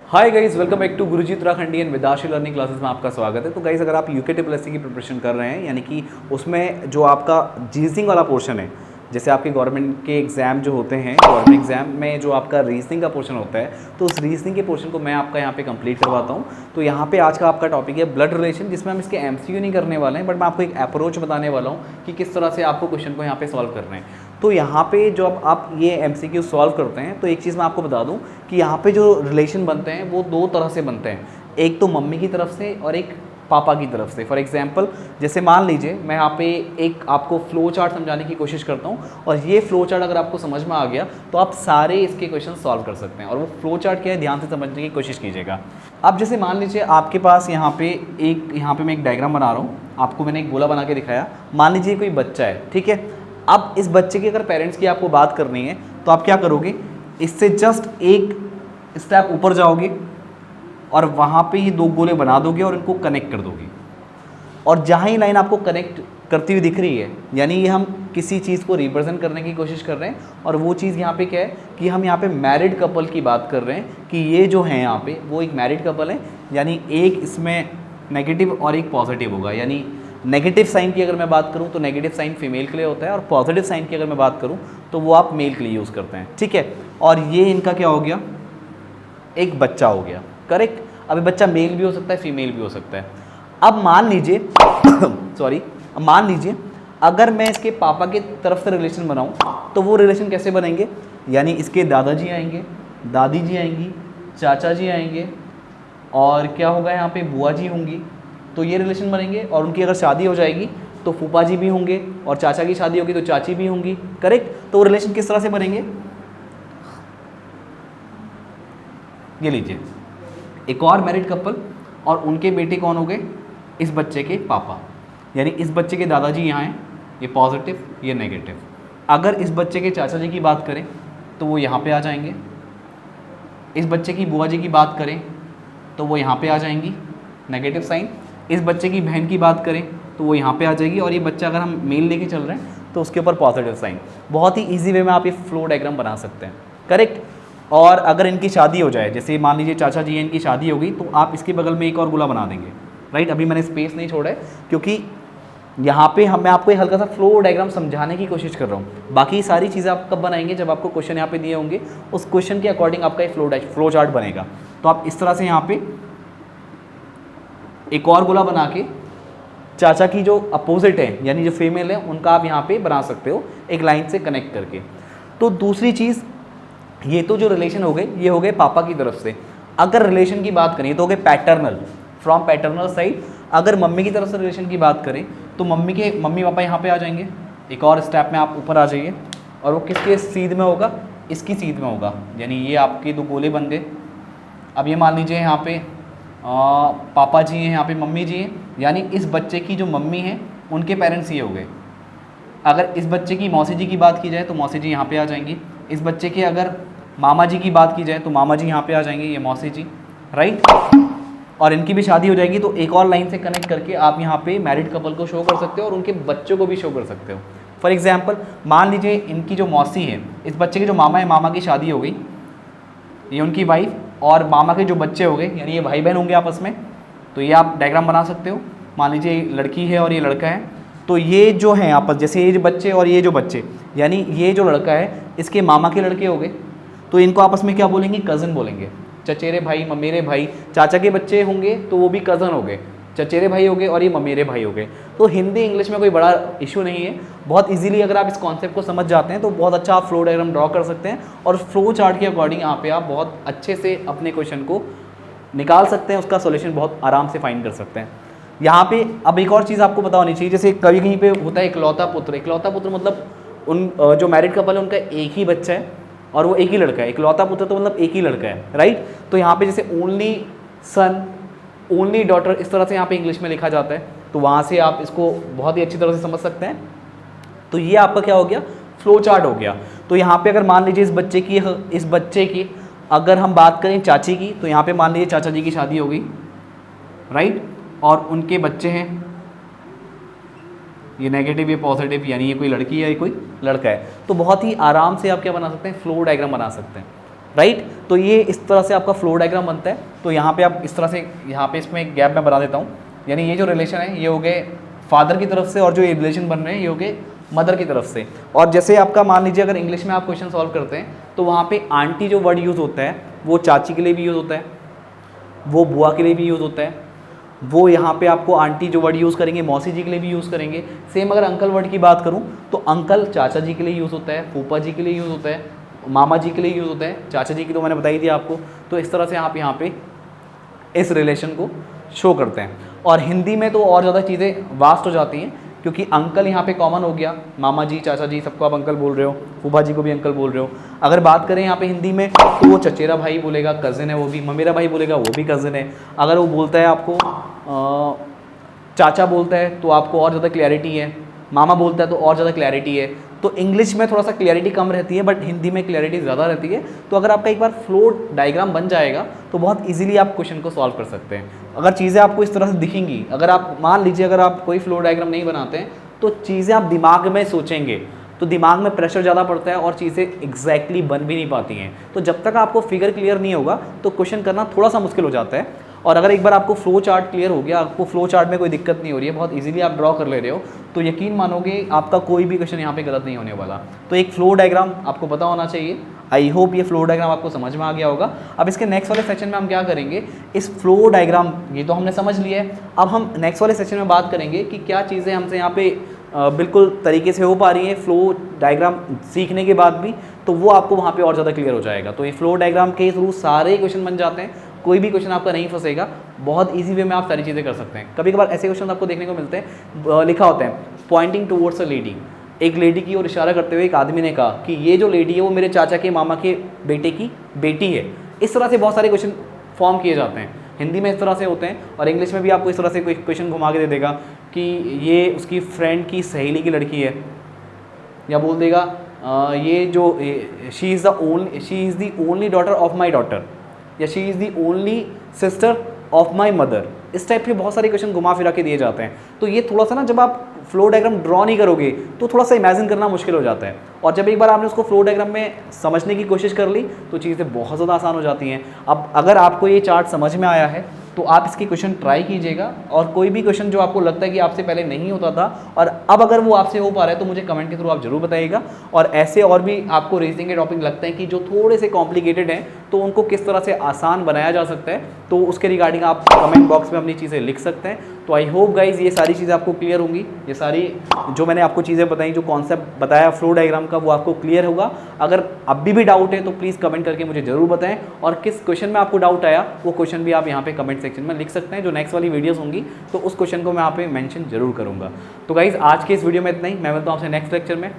Hi guys, welcome back to Guruji Uttarakhandi and विदाशी learning classes में आपका स्वागत है। तो गाइस, अगर आप यूके ट्रिपल एससी की प्रिपरेशन कर रहे हैं, यानी कि उसमें जो आपका रीजनिंग वाला पोर्शन है, जैसे आपके गवर्नमेंट के एग्ज़ाम जो होते हैं, गवर्नमेंट एग्जाम में जो आपका रीजनिंग का पोर्शन होता है, तो उस रीजनिंग के पोर्शन को मैं आपका यहाँ पे कंप्लीट करवाता हूँ। तो यहाँ पे आज का आपका टॉपिक है ब्लड रिलेशन, जिसमें हम इसके एमसीक्यू नहीं करने वाले हैं, बट मैं आपको एक अप्रोच बताने वाला हूँ कि किस तरह से आपको क्वेश्चन को यहाँ पे सॉल्व करना है। तो यहाँ पे जो आप ये एमसीक्यू सॉल्व करते हैं, तो एक चीज़ मैं आपको बता दूँ कि यहाँ पे जो रिलेशन बनते हैं वो दो तरह से बनते हैं। एक तो मम्मी की तरफ से और एक पापा की तरफ से। फॉर एग्जांपल, जैसे मान लीजिए मैं यहाँ पे एक आपको फ्लो चार्ट समझाने की कोशिश करता हूँ, और ये फ्लो चार्ट अगर आपको समझ में आ गया तो आप सारे इसके क्वेश्चन सॉल्व कर सकते हैं। और वो फ्लो चार्ट क्या है, ध्यान से समझने की कोशिश कीजिएगा। अब जैसे मान लीजिए आपके पास यहाँ पे मैं एक डायग्राम बना रहा हूँ, आपको मैंने एक गोला बना के दिखाया। मान लीजिए कोई बच्चा है, ठीक है। अब इस बच्चे के अगर पेरेंट्स की आपको बात करनी है तो आप क्या करोगे, इससे जस्ट एक स्टेप ऊपर जाओगे और वहाँ पे ये दो गोले बना दोगे और इनको कनेक्ट कर दोगे। और जहाँ ही लाइन आपको कनेक्ट करती हुई दिख रही है, यानी ये हम किसी चीज़ को रिप्रेजेंट करने की कोशिश कर रहे हैं। और वो चीज़ यहाँ पे क्या है कि हम यहाँ पे मैरिड कपल की बात कर रहे हैं कि ये जो है यहाँ पे वो एक मैरिड कपल है, यानी एक इसमें नेगेटिव और एक पॉजिटिव होगा। यानी नेगेटिव साइन की अगर मैं बात करूँ तो नेगेटिव साइन फीमेल के लिए होता है, और पॉजिटिव साइन की अगर मैं बात करूँ तो वो आप मेल के लिए यूज़ करते हैं, ठीक है। और ये इनका क्या हो गया, एक बच्चा हो गया, करेक्ट। अभी बच्चा मेल भी हो सकता है, फीमेल भी हो सकता है। अब मान लीजिए सॉरी, अब मान लीजिए अगर मैं इसके पापा की तरफ से रिलेशन बनाऊं तो वो रिलेशन कैसे बनेंगे, यानी इसके दादाजी आएंगे, दादी जी आएंगी, चाचा जी आएंगे, और क्या होगा यहाँ पे बुआ जी होंगी। तो ये रिलेशन बनेंगे। और उनकी अगर शादी हो जाएगी तो फूफा जी भी होंगे, और चाचा की शादी होगी तो चाची भी होंगी, करेक्ट। तो वो रिलेशन किस तरह से बनेंगे, ये लीजिए, एक और मैरिड कपल और उनके बेटे कौन हो गए, इस बच्चे के पापा। यानी इस बच्चे के दादाजी यहाँ हैं, ये पॉजिटिव ये नेगेटिव। अगर इस बच्चे के चाचा जी की बात करें तो वो यहाँ पे आ जाएंगे। इस बच्चे की बुआ जी की बात करें तो वो यहाँ पे आ जाएंगी, नेगेटिव साइन। इस बच्चे की बहन की बात करें तो वो यहाँ पे आ जाएगी। और ये बच्चा अगर हम मेल लेके चल रहे हैं तो उसके ऊपर पॉजिटिव साइन। बहुत ही ईजी वे में आप ये फ्लो डायग्राम बना सकते हैं, करेक्ट। और अगर इनकी शादी हो जाए, जैसे मान लीजिए चाचा जी हैं, इनकी शादी हो गई, तो आप इसके बगल में एक और गोला बना देंगे, राइट। अभी मैंने स्पेस नहीं छोड़ा है क्योंकि यहाँ पे मैं आपको एक हल्का सा फ्लो डायग्राम समझाने की कोशिश कर रहा हूँ। बाकी सारी चीज़ें आप कब बनाएंगे, जब आपको क्वेश्चन यहाँ पे दिए होंगे, उस क्वेश्चन के अकॉर्डिंग आपका एक फ्लो चार्ट बनेगा। तो आप इस तरह से यहाँ पे एक और गोला बना के चाचा की जो अपोजिट है, यानी जो फीमेल है, उनका आप यहाँ पे बना सकते हो एक लाइन से कनेक्ट करके। तो दूसरी चीज़, ये तो जो रिलेशन हो गए ये हो गए पापा की तरफ से। अगर रिलेशन की बात करें तो हो गए पैटर्नल, फ्रॉम पैटर्नल साइड। अगर मम्मी की तरफ से रिलेशन की बात करें तो मम्मी पापा यहाँ पे आ जाएंगे। एक और स्टेप में आप ऊपर आ जाइए, और वो किसके सीध में होगा, इसकी सीध में होगा। यानी ये आपके दो गोले बन गए। अब ये मान लीजिए यहाँ पे पापा जी हैं, यहाँ पे मम्मी जी हैं, यानी इस बच्चे की जो मम्मी है उनके पेरेंट्स ये हो गए। अगर इस बच्चे की मौसी जी की बात की जाए तो मौसी जी यहाँ पे आ जाएंगी। इस बच्चे के अगर मामा जी की बात की जाए तो मामा जी यहाँ पे आ जाएंगे, ये मौसी जी, राइट। और इनकी भी शादी हो जाएगी तो एक और लाइन से कनेक्ट करके आप यहाँ पे मैरिड कपल को शो कर सकते हो और उनके बच्चों को भी शो कर सकते हो। फॉर एग्जाम्पल, मान लीजिए इनकी जो मौसी है, इस बच्चे के जो मामा है, मामा की शादी हो गई, ये उनकी वाइफ, और मामा के जो बच्चे हो गए, यानी ये भाई बहन होंगे आपस में। तो ये आप डायग्राम बना सकते हो। मान लीजिए ये लड़की है और ये लड़का है, तो ये जो है आपस, जैसे ये जो बच्चे और ये जो बच्चे, यानी ये जो लड़का है इसके मामा के लड़के हो गए, तो इनको आपस में क्या बोलेंगे, कज़न बोलेंगे। चचेरे भाई, ममेरे भाई, चाचा के बच्चे होंगे तो वो भी कज़न हो गए, चचेरे भाई हो गए, और ये ममेरे भाई हो गए। तो हिंदी इंग्लिश में कोई बड़ा इशू नहीं है, बहुत इजीली अगर आप इस कॉन्सेप्ट को समझ जाते हैं तो बहुत अच्छा आप फ्लो डायग्राम ड्रॉ कर सकते हैं, और फ्लो चार्ट के अकॉर्डिंग यहाँ पे आप बहुत अच्छे से अपने क्वेश्चन को निकाल सकते हैं, उसका सॉल्यूशन बहुत आराम से फाइंड कर सकते हैं। यहाँ पे अब एक और चीज़ आपको पता होनी चाहिए, जैसे कभी कहीं पे होता है इकलौता पुत्र। इकलौता पुत्र मतलब उन जो मैरिड कपल है उनका एक ही बच्चा है और वो एक ही लड़का है। इकलौता पुत्र तो मतलब एक ही लड़का है, राइट। तो यहाँ पे जैसे ओनली सन, ओनली डॉटर, इस तरह से यहाँ पे इंग्लिश में लिखा जाता है, तो वहाँ से आप इसको बहुत ही अच्छी तरह से समझ सकते हैं। तो ये आपका क्या हो गया, फ्लो चार्ट हो गया। तो यहाँ पे अगर मान लीजिए इस बच्चे की अगर हम बात करें चाची की, तो यहाँ पे मान लीजिए चाचा जी की शादी हो गई, राइट, और उनके बच्चे हैं, ये नेगेटिव ये पॉजिटिव, यानी ये कोई लड़की है ये कोई लड़का है। तो बहुत ही आराम से आप क्या बना सकते हैं, फ्लो डायग्राम बना सकते हैं। राइट। तो ये इस तरह से आपका फ्लो डायग्राम बनता है। तो यहाँ पे आप इस तरह से, यहाँ पे इसमें एक गैप मैं बना देता हूँ, यानी ये जो रिलेशन है ये हो गए फादर की तरफ से, और जो ये रिलेशन बन रहे हैं ये हो गए मदर की तरफ से। और जैसे आपका मान लीजिए अगर इंग्लिश में आप क्वेश्चन सॉल्व करते हैं तो वहाँ पे आंटी जो वर्ड यूज़ होता है वो चाची के लिए भी यूज़ होता है, वो बुआ के लिए भी यूज़ होता है, वो यहाँ पे आपको आंटी जो वर्ड यूज़ करेंगे मौसी जी के लिए भी यूज़ करेंगे। सेम अगर अंकल वर्ड की बात करूँ तो अंकल चाचा जी के लिए यूज़ होता है, फूफा जी के लिए यूज़ होता है, मामा जी के लिए यूज़ होता है, चाचा जी की तो मैंने बताई थी आपको। तो इस तरह से आप यहाँ पे इस रिलेशन को शो करते हैं। और हिंदी में तो और ज़्यादा चीज़ें वास्ट हो जाती हैं, क्योंकि अंकल यहाँ पे कॉमन हो गया, मामा जी चाचा जी सबको आप अंकल बोल रहे हो, फूफा जी को भी अंकल बोल रहे हो। अगर बात करें यहाँ पे हिंदी में तो वो चचेरा भाई बोलेगा, कज़न है वो भी, ममेरा भाई बोलेगा वो भी कज़न है। अगर वो बोलता है आपको चाचा बोलता है तो आपको और ज़्यादा क्लैरिटी है, मामा बोलता है तो और ज़्यादा क्लैरिटी है। तो इंग्लिश में थोड़ा सा क्लैरिटी कम रहती है, बट हिंदी में क्लैरिटी ज़्यादा रहती है। तो अगर आपका एक बार फ्लो डायग्राम बन जाएगा तो बहुत इजीली आप क्वेश्चन को सॉल्व कर सकते हैं। अगर चीज़ें आपको इस तरह से दिखेंगी, अगर आप मान लीजिए अगर आप कोई फ्लो डायग्राम नहीं बनाते हैं तो चीज़ें आप दिमाग में सोचेंगे तो दिमाग में प्रेशर ज़्यादा पड़ता है और चीज़ें एग्जैक्टली बन भी नहीं पाती हैं। तो जब तक आपको फिगर क्लियर नहीं होगा तो क्वेश्चन करना थोड़ा सा मुश्किल हो जाता है। और अगर एक बार आपको फ्लो चार्ट क्लियर हो गया, आपको फ्लो चार्ट में कोई दिक्कत नहीं हो रही है, बहुत इजीली आप ड्रॉ कर ले रहे हो, तो यकीन मानोगे आपका कोई भी क्वेश्चन यहाँ पे गलत नहीं होने वाला। तो एक फ्लो डायग्राम आपको पता होना चाहिए। आई होप ये फ्लो डायग्राम आपको समझ में आ गया होगा। अब इसके नेक्स्ट वाले सेक्शन में हम क्या करेंगे, इस फ्लो डायग्राम ये तो हमने समझ लिया है, अब हम नेक्स्ट वाले सेक्शन में बात करेंगे कि क्या चीज़ें हमसे यहाँ पे बिल्कुल तरीके से हो पा रही है फ्लो डायग्राम सीखने के बाद भी, तो वो आपको वहाँ पे और ज़्यादा क्लियर हो जाएगा। तो ये फ्लो डायग्राम के थ्रू सारे क्वेश्चन बन जाते हैं, कोई भी क्वेश्चन आपका नहीं फंसेगा, बहुत इजी वे में आप सारी चीज़ें कर सकते हैं। कभी कभार ऐसे क्वेश्चन आपको देखने को मिलते हैं, लिखा होता है पॉइंटिंग टूवर्ड्स अ लेडी, एक लेडी की ओर इशारा करते हुए एक आदमी ने कहा कि ये जो लेडी है वो मेरे चाचा के मामा के बेटे की बेटी है। इस तरह से बहुत सारे क्वेश्चन फॉर्म किए जाते हैं। हिंदी में इस तरह से होते हैं और इंग्लिश में भी आपको इस तरह से कोई क्वेश्चन घुमा के दे देगा कि ये उसकी फ्रेंड की सहेली की लड़की है, या बोल देगा ये जो she is the only daughter of my daughter, या she is the only sister of my mother. इस टाइप के बहुत सारे क्वेश्चन घुमा फिरा के दिए जाते हैं। तो ये थोड़ा सा ना, जब आप फ्लो डायग्राम ड्रॉ नहीं करोगे तो थोड़ा सा इमेजिन करना मुश्किल हो जाता है, और जब एक बार आपने उसको फ्लो डायग्राम में समझने की कोशिश कर ली तो चीज़ें बहुत ज़्यादा आसान हो जाती हैं। अब अगर आपको ये चार्ट समझ में आया है तो आप इसके क्वेश्चन ट्राई कीजिएगा, और कोई भी क्वेश्चन जो आपको लगता है कि आपसे पहले नहीं होता था और अब अगर वो आपसे हो पा रहा है तो मुझे कमेंट के थ्रू आप जरूर बताइएगा। और ऐसे और भी आपको रीजनिंग के टॉपिक लगते हैं कि जो थोड़े से कॉम्प्लिकेटेड हैं तो उनको किस तरह से आसान बनाया जा सकता है, तो उसके रिगार्डिंग आप कमेंट बॉक्स में अपनी चीज़ें लिख सकते हैं। तो आई होप गाइज ये सारी चीज़ें आपको क्लियर होंगी, ये सारी जो मैंने आपको चीज़ें बताई, जो कॉन्सेप्ट बताया फ्लो डायग्राम का, वो आपको क्लियर होगा। अगर अभी भी डाउट है तो प्लीज़ कमेंट करके मुझे ज़रूर बताएं, और किस क्वेश्चन में आपको डाउट आया वो क्वेश्चन भी आप यहाँ पे कमेंट सेक्शन में लिख सकते हैं। जो नेक्स्ट वाली वीडियोस होंगी तो उस क्वेश्चन को मैं यहाँ पे मेंशन जरूर करूँगा। तो गाइज आज के इस वीडियो में इतना ही, मैं मिलता हूँ आपसे नेक्स्ट लेक्चर में।